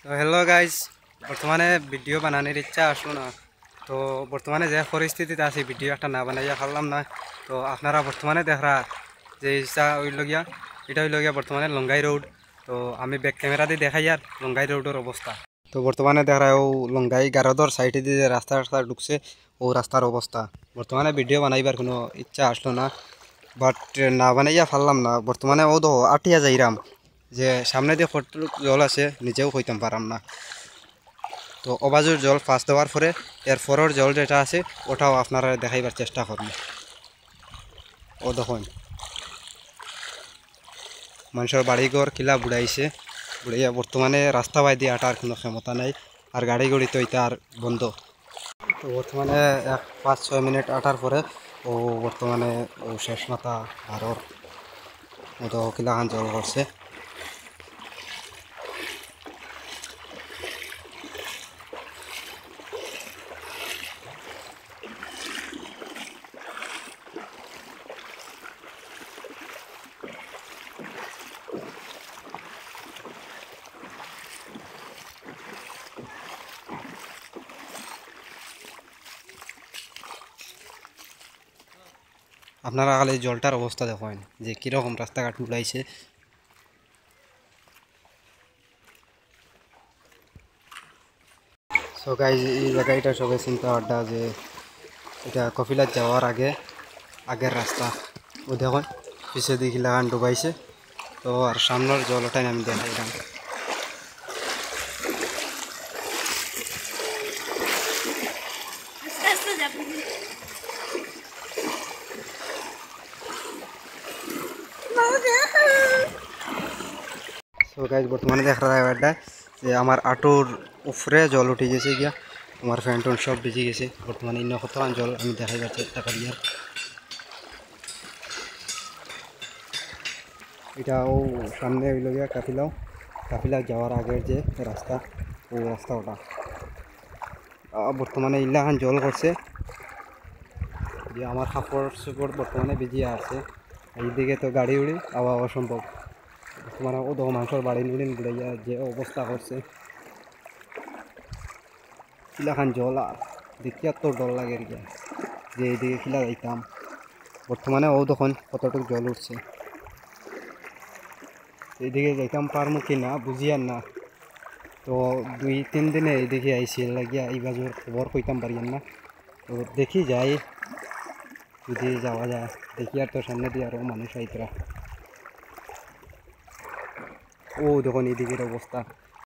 তো hello guys, বর্তমানে video বানানোর ইচ্ছা আসলো না। তো বর্তমানে যে পরিস্থিতিতে আছি ভিডিও একটা না বানাইয়া পারলাম না। তো আপনারা বর্তমানে দেখরা যে ইচ্ছা হইল গিয়া এটা হইল গিয়া বর্তমানে লঙ্গাই রোড। তো আমি ব্যাক ক্যামেরা দিয়ে দেখাই আর লঙ্গাই রোডের অবস্থা। তো বর্তমানে দেখা ও লঙ্গাই গারদর সাইডে দিয়ে যে রাস্তা রাস্তা ঢুকছে ও রাস্তার অবস্থা। বর্তমানে ভিডিও বানাইবার কোনো ইচ্ছা আসলো না, বাট না বানাইয়া পারলাম না। বর্তমানে ও তো আটিয়া যাইরাম যে সামনে দিয়ে কতটুক জল আছে নিজেও হইতাম পারাম না। তো অবাজুর জল ফাঁস দেওয়ার পরে এর পরের জল যেটা আছে ওটাও আপনারা দেখাইবার চেষ্টা করুন। ও দেখুন মানুষের বাড়িঘর কিলা বুড়াইছে, বুড়াইয়া বর্তমানে রাস্তা বাই দিয়ে আটার কোনো ক্ষমতা নাই। আর গাড়ি গড়ি তো এটা আর বন্ধ। তো বর্তমানে 5-6 মিনিট আটার পরে ও বর্তমানে ও শেষ মাথা আরর মতো কিলাখান জল করছে। আপনারা খালি জলটার অবস্থা দেখেন যে কীরকম রাস্তাঘাট বুলাইছে। সো গাইজ এই জায়গাটা সবাই চিন্তা আড্ডা যে এটা কপিলাত যাওয়ার আগের রাস্তা। ও দেখুন পিছিয়ে দিকে লাগান ডুবাইছে। তো আর সামনের জলটাই আমি দেখাইলাম। সো গাইজ বর্তমানে দেখা যায় যে আমার আঁটুর উপরে জল উঠে গেছে গিয়া, আমার ফ্যান টন সব ভিজে গেছে। বর্তমানে ইন্য কতক্ষণ জল আমি দেখাইবার চেষ্টা করি। আর এটা ও সামনে হইল গিয়া কাপিলা যাওয়ার আগের যে রাস্তা, ওই রাস্তা ওটা। বর্তমানে ইল্লাখান জল করছে যে আমার কাপড় চোপড় বর্তমানে ভিজিয়ে আছে। এইদিকে তো গাড়ি উড়ি আওয়া অসম্ভব। বর্তমানে ও দো মানুষের বাড়ি নুড়িন বুড়াইয়া যে অবস্থা করছে, কিলাখান জল আর দেখিয়া তো ডর লাগে আর গিয়া যে এইদিকে খিলা যাইতাম। বর্তমানে ও তখন কতটুকু জল উঠছে, এইদিকে যাইতাম পারমু কি না বুঝিয়ার না। তো 2-3 দিনে এইদিকে আইসি লাগিয়া এই বাজুর খবর কইতাম পারিয়ান না। তো দেখি যাই, যদি যাওয়া যায় দেখি। আর তো সামনে দিয়ে আরও মানুষ আইতরা। ও দেখুন এইদিকের অবস্থা।